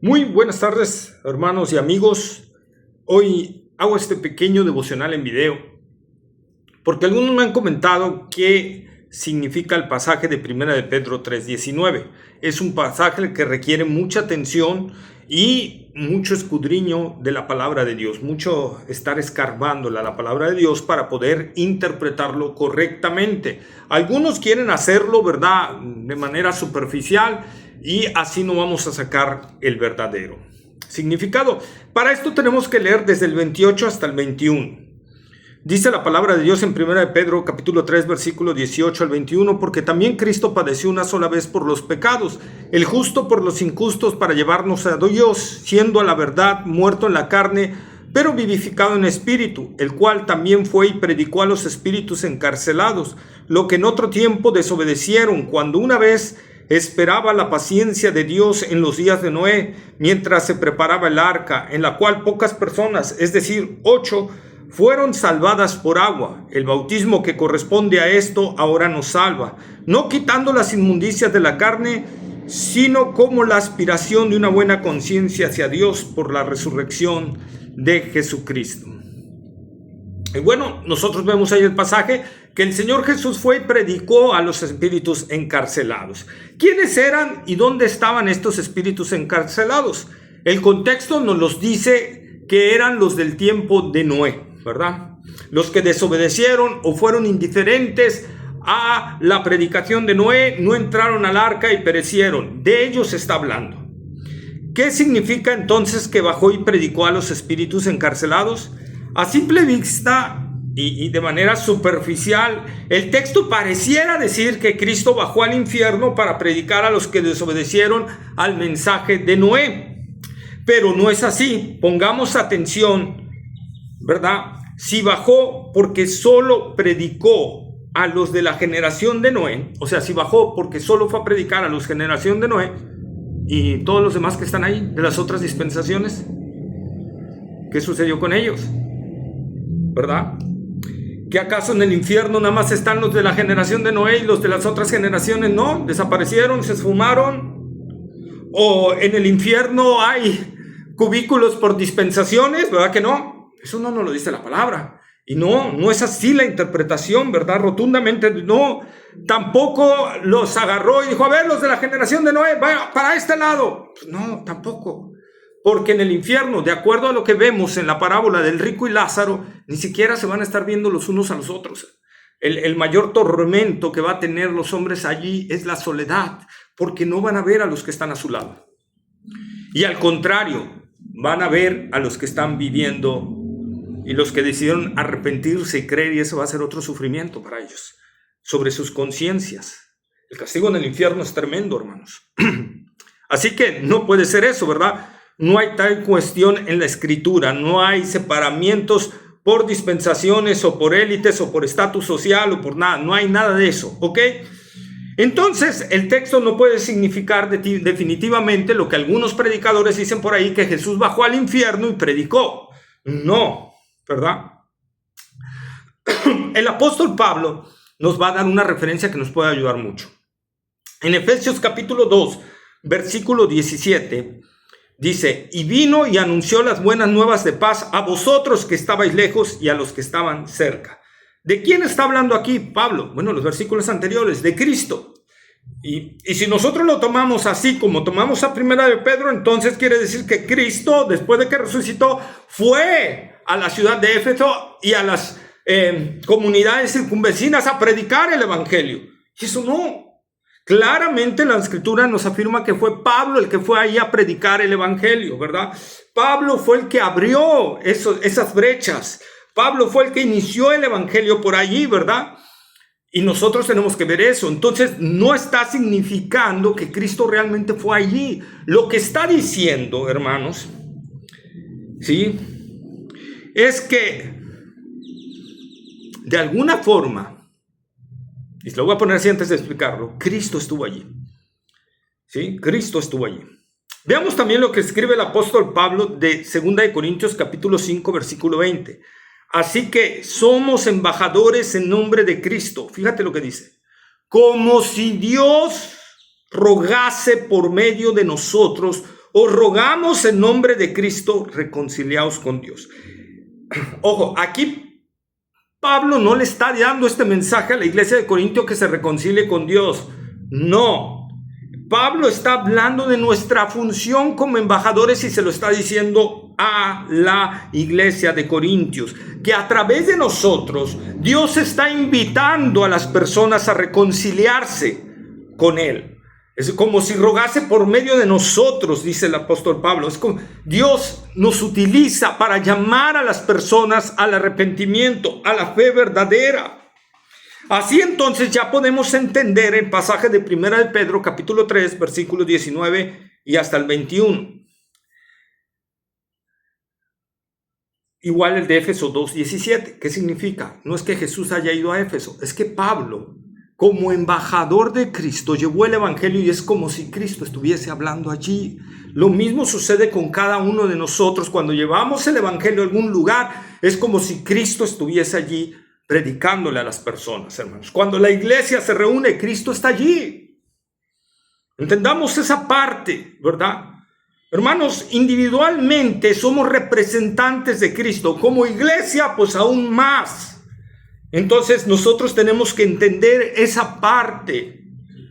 Muy buenas tardes, hermanos y amigos. Hoy hago este pequeño devocional en video porque algunos me han comentado qué significa el pasaje de 1 de Pedro 3:19. Es un pasaje que requiere mucha atención y mucho escudriño de la palabra de Dios, mucho estar escarbándola a la palabra de Dios para poder interpretarlo correctamente. Algunos quieren hacerlo, ¿verdad?, de manera superficial, y así no vamos a sacar el verdadero significado. Para esto tenemos que leer desde el 28 hasta el 21. Dice la palabra de Dios en 1 de Pedro capítulo 3 versículo 18 al 21: porque también Cristo padeció una sola vez por los pecados, el justo por los injustos, para llevarnos a Dios, siendo a la verdad muerto en la carne, pero vivificado en espíritu, el cual también fue y predicó a los espíritus encarcelados, lo que en otro tiempo desobedecieron, cuando una vez esperaba la paciencia de Dios en los días de Noé, mientras se preparaba el arca, en la cual pocas personas, es decir, 8, fueron salvadas por agua. El bautismo que corresponde a esto ahora nos salva, no quitando las inmundicias de la carne, sino como la aspiración de una buena conciencia hacia Dios por la resurrección de Jesucristo. Y bueno, nosotros vemos ahí el pasaje que el Señor Jesús fue y predicó a los espíritus encarcelados. ¿Quiénes eran y dónde estaban estos espíritus encarcelados? El contexto nos los dice que eran los del tiempo de Noé, ¿verdad? Los que desobedecieron o fueron indiferentes a la predicación de Noé, no entraron al arca y perecieron. De ellos está hablando. ¿Qué significa entonces que bajó y predicó a los espíritus encarcelados? A simple vista y de manera superficial, el texto pareciera decir que Cristo bajó al infierno para predicar a los que desobedecieron al mensaje de Noé. Pero no es así. Pongamos atención, ¿verdad? Si bajó porque solo predicó a los de la generación de Noé, o sea, si bajó porque solo fue a predicar a los de la generación de Noé y todos los demás que están ahí, de las otras dispensaciones, ¿qué sucedió con ellos? ¿Verdad? ¿Que acaso en el infierno nada más están los de la generación de Noé y los de las otras generaciones no? ¿Desaparecieron? ¿Se esfumaron? ¿O en el infierno hay cubículos por dispensaciones? ¿Verdad que no? Eso no nos lo dice la palabra. Y no es así la interpretación, ¿verdad? Rotundamente no. Tampoco los agarró y dijo: a ver, los de la generación de Noé, vaya para este lado. Pues no, tampoco. Porque en el infierno, de acuerdo a lo que vemos en la parábola del rico y Lázaro, ni siquiera se van a estar viendo los unos a los otros. El mayor tormento que va a tener los hombres allí es la soledad, porque no van a ver a los que están a su lado. Y al contrario, van a ver a los que están viviendo y los que decidieron arrepentirse y creer, y eso va a ser otro sufrimiento para ellos, sobre sus conciencias. El castigo en el infierno es tremendo, hermanos. Así que no puede ser eso, ¿verdad? No hay tal cuestión en la Escritura, no hay separamientos por dispensaciones o por élites o por estatus social o por nada, no hay nada de eso, ¿ok? Entonces, el texto no puede significar definitivamente lo que algunos predicadores dicen por ahí, que Jesús bajó al infierno y predicó. No, ¿verdad? El apóstol Pablo nos va a dar una referencia que nos puede ayudar mucho. En Efesios capítulo 2, versículo 17, dice: y vino y anunció las buenas nuevas de paz a vosotros que estabais lejos y a los que estaban cerca. ¿De quién está hablando aquí Pablo? Bueno, los versículos anteriores, de Cristo. Y si nosotros lo tomamos así como tomamos a 1 de Pedro, entonces quiere decir que Cristo, después de que resucitó, fue a la ciudad de Éfeso y a las comunidades circunvecinas a predicar el evangelio. Y eso no. Claramente la Escritura nos afirma que fue Pablo el que fue ahí a predicar el evangelio, ¿verdad? Pablo fue el que abrió esas brechas. Pablo fue el que inició el evangelio por allí, ¿verdad? Y nosotros tenemos que ver eso. Entonces no está significando que Cristo realmente fue allí. Lo que está diciendo, hermanos, ¿sí?, es que de alguna forma, y se lo voy a poner así antes de explicarlo, Cristo estuvo allí. ¿Sí? Cristo estuvo allí. Veamos también lo que escribe el apóstol Pablo de 2 de Corintios capítulo 5 versículo 20. Así que somos embajadores en nombre de Cristo. Fíjate lo que dice. Como si Dios rogase por medio de nosotros, os rogamos en nombre de Cristo, reconciliaos con Dios. Ojo, aquí Pablo no le está dando este mensaje a la iglesia de Corintio que se reconcilie con Dios. No. Pablo está hablando de nuestra función como embajadores y se lo está diciendo a la iglesia de Corintios, que a través de nosotros Dios está invitando a las personas a reconciliarse con Él. Es como si rogase por medio de nosotros, dice el apóstol Pablo. Es como Dios nos utiliza para llamar a las personas al arrepentimiento, a la fe verdadera. Así entonces ya podemos entender el pasaje de 1 de Pedro, capítulo 3, versículos 19 y hasta el 21. Igual el de Éfeso 2, 17. ¿Qué significa? No es que Jesús haya ido a Éfeso, es que Pablo, como embajador de Cristo, llevó el evangelio y es como si Cristo estuviese hablando allí. Lo mismo sucede con cada uno de nosotros. Cuando llevamos el evangelio a algún lugar, es como si Cristo estuviese allí predicándole a las personas, hermanos. Cuando la iglesia se reúne, Cristo está allí. Entendamos esa parte, ¿verdad? Hermanos, individualmente somos representantes de Cristo. Como iglesia, pues aún más. Entonces nosotros tenemos que entender esa parte.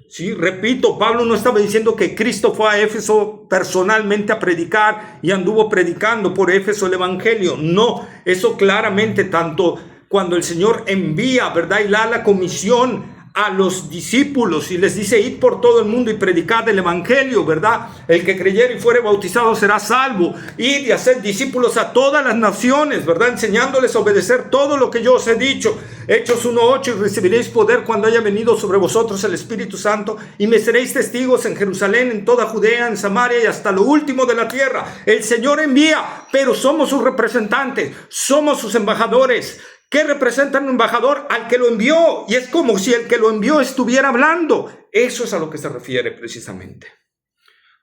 Sí, repito, Pablo no estaba diciendo que Cristo fue a Éfeso personalmente a predicar y anduvo predicando por Éfeso el evangelio. No, eso claramente tanto cuando el Señor envía, ¿verdad? Y da la comisión a los discípulos y les dice: id por todo el mundo y predicad el evangelio, ¿verdad? El que creyere y fuere bautizado será salvo. Id y haced discípulos a todas las naciones, ¿verdad? Enseñándoles a obedecer todo lo que yo os he dicho. Hechos 1:8: y recibiréis poder cuando haya venido sobre vosotros el Espíritu Santo, y me seréis testigos en Jerusalén, en toda Judea, en Samaria y hasta lo último de la tierra. El Señor envía, pero somos sus representantes, somos sus embajadores. ¿Qué representa un embajador? Al que lo envió, y es como si el que lo envió estuviera hablando. Eso es a lo que se refiere precisamente,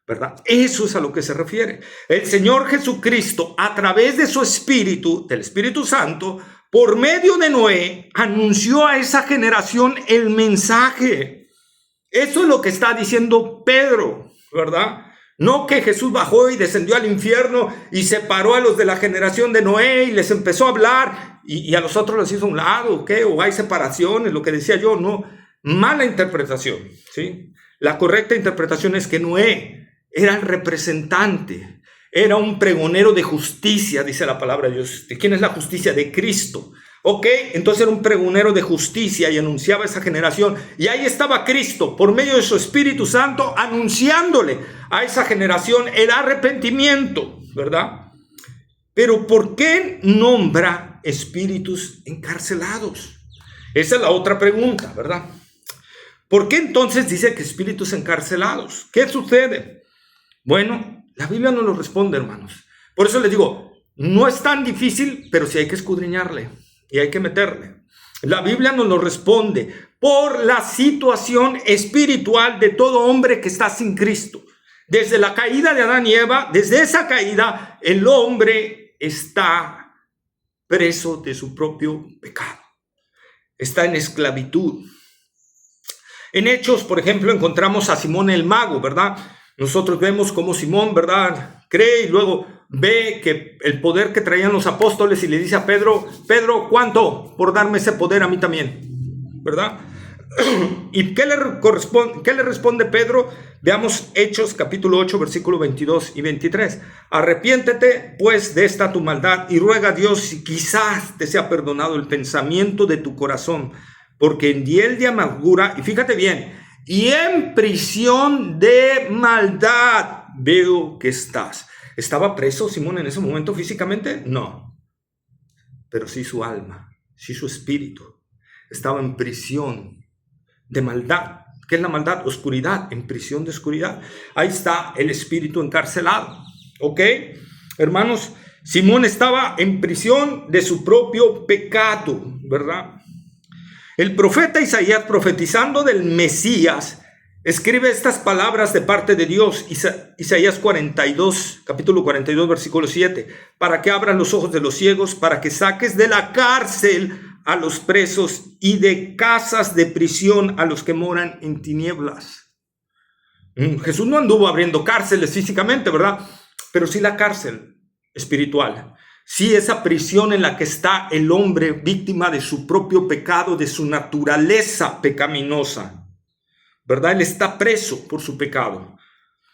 ¿verdad? Eso es a lo que se refiere. El Señor Jesucristo, a través de su Espíritu, del Espíritu Santo, por medio de Noé, anunció a esa generación el mensaje. Eso es lo que está diciendo Pedro, ¿verdad? No que Jesús bajó y descendió al infierno y separó a los de la generación de Noé y les empezó a hablar y a los otros los hizo a un lado, ¿qué? O hay separaciones, lo que decía yo, no. Mala interpretación, ¿sí? La correcta interpretación es que Noé era el representante, era un pregonero de justicia, dice la palabra de Dios. ¿De quién es la justicia? De Cristo. Ok, entonces era un pregonero de justicia y anunciaba esa generación. Y ahí estaba Cristo, por medio de su Espíritu Santo, anunciándole a esa generación el arrepentimiento, ¿verdad? Pero ¿por qué nombra espíritus encarcelados? Esa es la otra pregunta, ¿verdad? ¿Por qué entonces dice que espíritus encarcelados? ¿Qué sucede? Bueno, la Biblia no lo responde, hermanos. Por eso les digo, no es tan difícil, pero sí hay que escudriñarle. Y hay que meterle. La Biblia nos lo responde por la situación espiritual de todo hombre que está sin Cristo. Desde la caída de Adán y Eva, desde esa caída, el hombre está preso de su propio pecado. Está en esclavitud. En Hechos, por ejemplo, encontramos a Simón el mago, ¿verdad? Nosotros vemos cómo Simón, ¿verdad?, cree y luego ve que el poder que traían los apóstoles y le dice a Pedro: Pedro, ¿cuánto por darme ese poder a mí también? ¿Verdad? ¿Y qué le responde Pedro? Veamos Hechos capítulo 8, versículo 22 y 23. Arrepiéntete pues de esta tu maldad y ruega a Dios si quizás te sea perdonado el pensamiento de tu corazón, porque en hiel de amargura, y fíjate bien, y en prisión de maldad veo que estás. ¿Estaba preso Simón en ese momento físicamente? No. Pero sí su alma, sí su espíritu. Estaba en prisión de maldad. ¿Qué es la maldad? Oscuridad, en prisión de oscuridad. Ahí está el espíritu encarcelado. ¿Ok? Hermanos, Simón estaba en prisión de su propio pecado, ¿verdad? El profeta Isaías, profetizando del Mesías, escribe estas palabras de parte de Dios, Isaías 42, capítulo 42, versículo 7. Para que abran los ojos de los ciegos, para que saques de la cárcel a los presos y de casas de prisión a los que moran en tinieblas. Jesús no anduvo abriendo cárceles físicamente, ¿verdad? Pero sí la cárcel espiritual. Sí, esa prisión en la que está el hombre víctima de su propio pecado, de su naturaleza pecaminosa, ¿verdad? Él está preso por su pecado.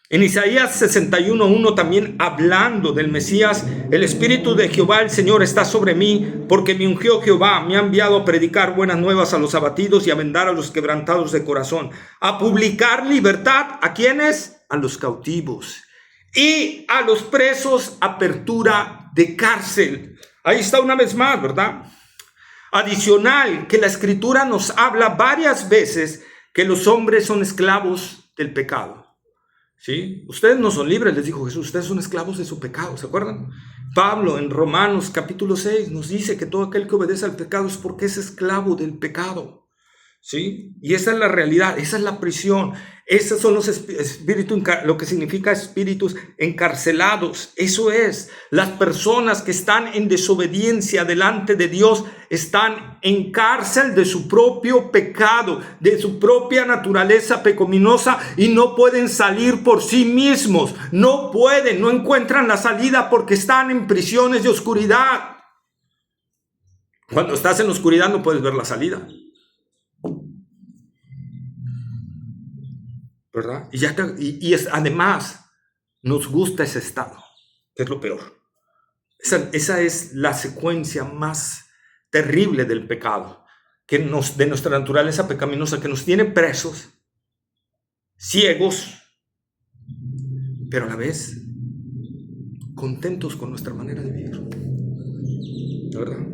En Isaías 61:1 también hablando del Mesías, el Espíritu de Jehová el Señor está sobre mí, porque me ungió Jehová, me ha enviado a predicar buenas nuevas a los abatidos y a vendar a los quebrantados de corazón, a publicar libertad, ¿a quiénes? A los cautivos, y a los presos apertura de cárcel. Ahí está una vez más, ¿verdad? Adicional, que la Escritura nos habla varias veces que los hombres son esclavos del pecado. ¿Sí? Ustedes no son libres, les dijo Jesús, ustedes son esclavos de su pecado, ¿se acuerdan? Pablo en Romanos capítulo 6 nos dice que todo aquel que obedece al pecado es porque es esclavo del pecado, ¿sí? Y esa es la realidad, esa es la prisión, esos son los espíritus, lo que significa espíritus encarcelados. Eso es, las personas que están en desobediencia delante de Dios están en cárcel de su propio pecado, de su propia naturaleza pecaminosa, y no pueden salir por sí mismos, no pueden, no encuentran la salida porque están en prisiones de oscuridad. Cuando estás en la oscuridad no puedes ver la salida, ¿verdad? Además nos gusta ese estado, que es lo peor. Esa es la secuencia más terrible del pecado, de nuestra naturaleza pecaminosa, que nos tiene presos, ciegos, pero a la vez contentos con nuestra manera de vivir, ¿verdad?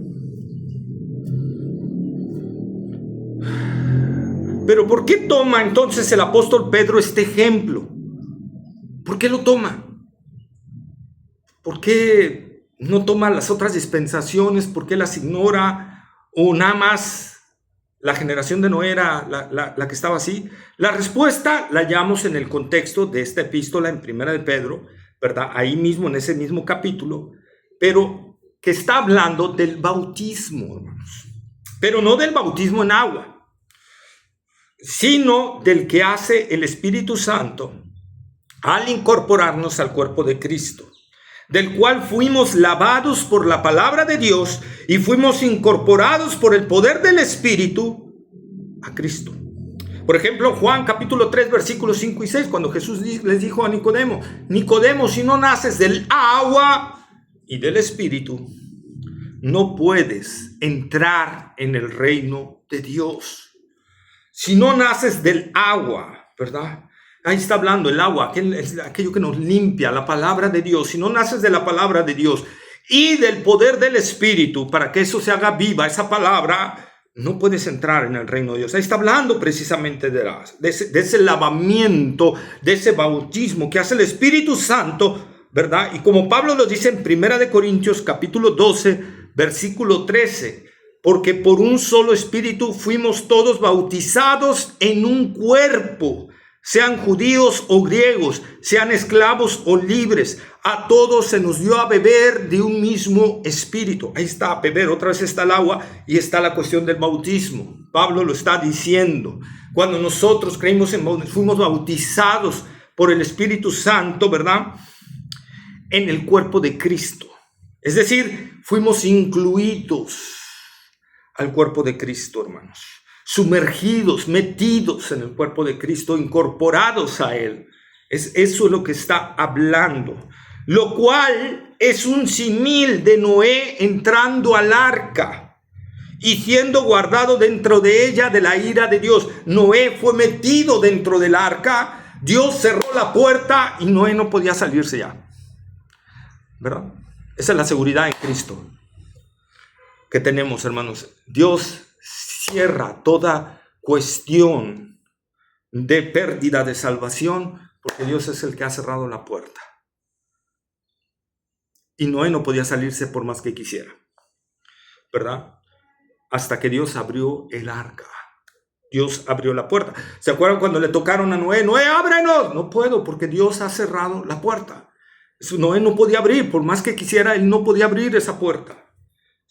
Pero ¿por qué toma entonces el apóstol Pedro este ejemplo? ¿Por qué lo toma? ¿Por qué no toma las otras dispensaciones? ¿Por qué las ignora? ¿O nada más la generación de Noé era la que estaba así? La respuesta la hallamos en el contexto de esta epístola en Primera de Pedro, ¿verdad? Ahí mismo, en ese mismo capítulo, pero que está hablando del bautismo, hermanos. Pero no del bautismo en agua, sino del que hace el Espíritu Santo al incorporarnos al cuerpo de Cristo, del cual fuimos lavados por la palabra de Dios y fuimos incorporados por el poder del Espíritu a Cristo. Por ejemplo, Juan capítulo 3, versículos 5 y 6, cuando Jesús les dijo a Nicodemo, Nicodemo, si no naces del agua y del Espíritu, no puedes entrar en el reino de Dios. Si no naces del agua, ¿verdad? Ahí está hablando el agua, aquello que nos limpia, la palabra de Dios. Si no naces de la palabra de Dios y del poder del Espíritu, para que eso se haga viva, esa palabra, no puedes entrar en el reino de Dios. Ahí está hablando precisamente de ese lavamiento, de ese bautismo que hace el Espíritu Santo, ¿verdad? Y como Pablo lo dice en 1 Corintios capítulo 12, versículo 13, porque por un solo Espíritu fuimos todos bautizados en un cuerpo, sean judíos o griegos, sean esclavos o libres, a todos se nos dio a beber de un mismo Espíritu. Ahí está, a beber, otra vez está el agua y está la cuestión del bautismo. Pablo lo está diciendo. Cuando nosotros fuimos bautizados por el Espíritu Santo, ¿verdad? En el cuerpo de Cristo. Es decir, fuimos incluidos al cuerpo de Cristo, hermanos. Sumergidos, metidos en el cuerpo de Cristo, incorporados a Él. Eso es lo que está hablando. Lo cual es un símil de Noé entrando al arca y siendo guardado dentro de ella de la ira de Dios. Noé fue metido dentro del arca, Dios cerró la puerta y Noé no podía salirse ya, ¿verdad? Esa es la seguridad en Cristo que tenemos, hermanos. Dios cierra toda cuestión de pérdida de salvación porque Dios es el que ha cerrado la puerta. Y Noé no podía salirse por más que quisiera, ¿verdad? Hasta que Dios abrió el arca. Dios abrió la puerta. ¿Se acuerdan cuando le tocaron a Noé? Noé, ábrenos. No puedo porque Dios ha cerrado la puerta. Noé no podía abrir, por más que quisiera, él no podía abrir esa puerta.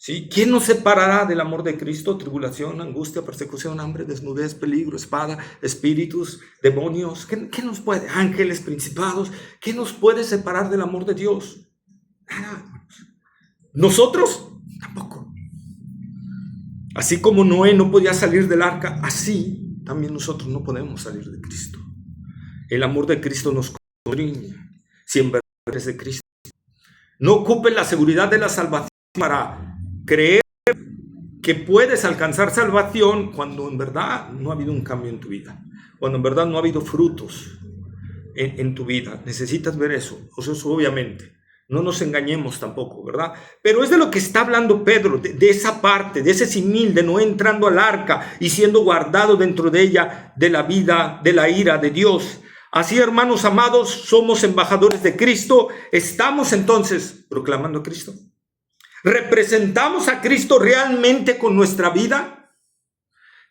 ¿Sí? ¿Quién nos separará del amor de Cristo? Tribulación, angustia, persecución, hambre, desnudez, peligro, espada, espíritus, demonios. ¿Qué nos puede? Ángeles, principados. ¿Qué nos puede separar del amor de Dios? Nada, hermanos. ¿Nosotros? Tampoco. Así como Noé no podía salir del arca, así también nosotros no podemos salir de Cristo. El amor de Cristo nos escudriña, si en verdad eres de Cristo. No ocupes la seguridad de la salvación para creer que puedes alcanzar salvación cuando en verdad no ha habido un cambio en tu vida, cuando en verdad no ha habido frutos en tu vida. Necesitas ver eso, obviamente. No nos engañemos tampoco, ¿verdad? Pero es de lo que está hablando Pedro, de esa parte, de ese simil, de no entrando al arca y siendo guardado dentro de ella de la vida, de la ira de Dios. Así, hermanos amados, somos embajadores de Cristo. Estamos entonces proclamando a Cristo. ¿Representamos a Cristo realmente con nuestra vida?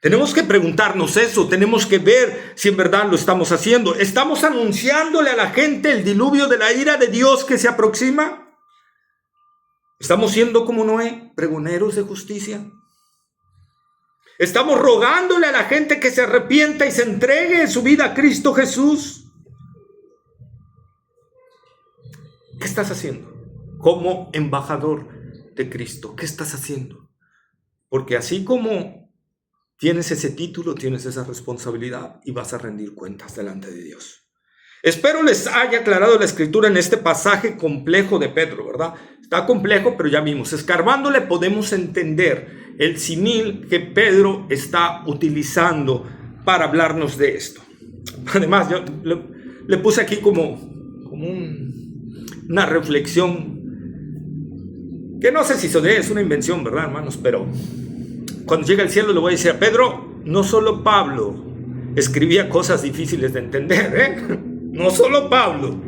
Tenemos que preguntarnos eso, tenemos que ver si en verdad lo estamos haciendo. ¿Estamos anunciándole a la gente el diluvio de la ira de Dios que se aproxima? ¿Estamos siendo como Noé, pregoneros de justicia? ¿Estamos rogándole a la gente que se arrepienta y se entregue su vida a Cristo Jesús? ¿Qué estás haciendo como embajador de Cristo? ¿Qué estás haciendo? Porque así como tienes ese título, tienes esa responsabilidad y vas a rendir cuentas delante de Dios. Espero les haya aclarado la escritura en este pasaje complejo de Pedro, ¿verdad? Está complejo, pero ya vimos. Escarbándole podemos entender el simil que Pedro está utilizando para hablarnos de esto. Además, yo le puse aquí como una reflexión que no sé si es una invención, ¿verdad, hermanos? Pero cuando llegue al cielo le voy a decir a Pedro, no solo Pablo escribía cosas difíciles de entender, ¿eh? No solo Pablo.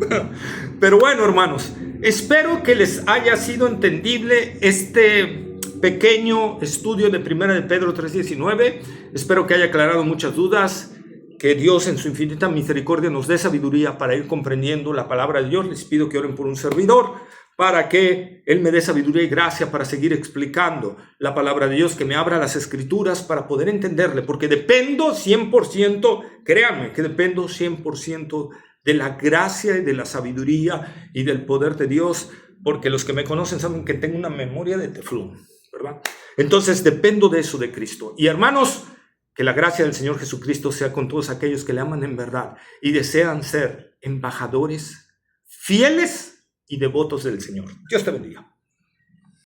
Pero bueno, hermanos, espero que les haya sido entendible este pequeño estudio de 1 de Pedro 3:19. Espero que haya aclarado muchas dudas. Que Dios en su infinita misericordia nos dé sabiduría para ir comprendiendo la palabra de Dios. Les pido que oren por un servidor para que Él me dé sabiduría y gracia para seguir explicando la palabra de Dios, que me abra las escrituras para poder entenderle, porque dependo 100%, créanme que dependo 100% de la gracia y de la sabiduría y del poder de Dios, porque los que me conocen saben que tengo una memoria de teflón, ¿verdad? Entonces dependo de eso, de Cristo. Y hermanos, que la gracia del Señor Jesucristo sea con todos aquellos que le aman en verdad y desean ser embajadores fieles y devotos del Señor. Dios te bendiga.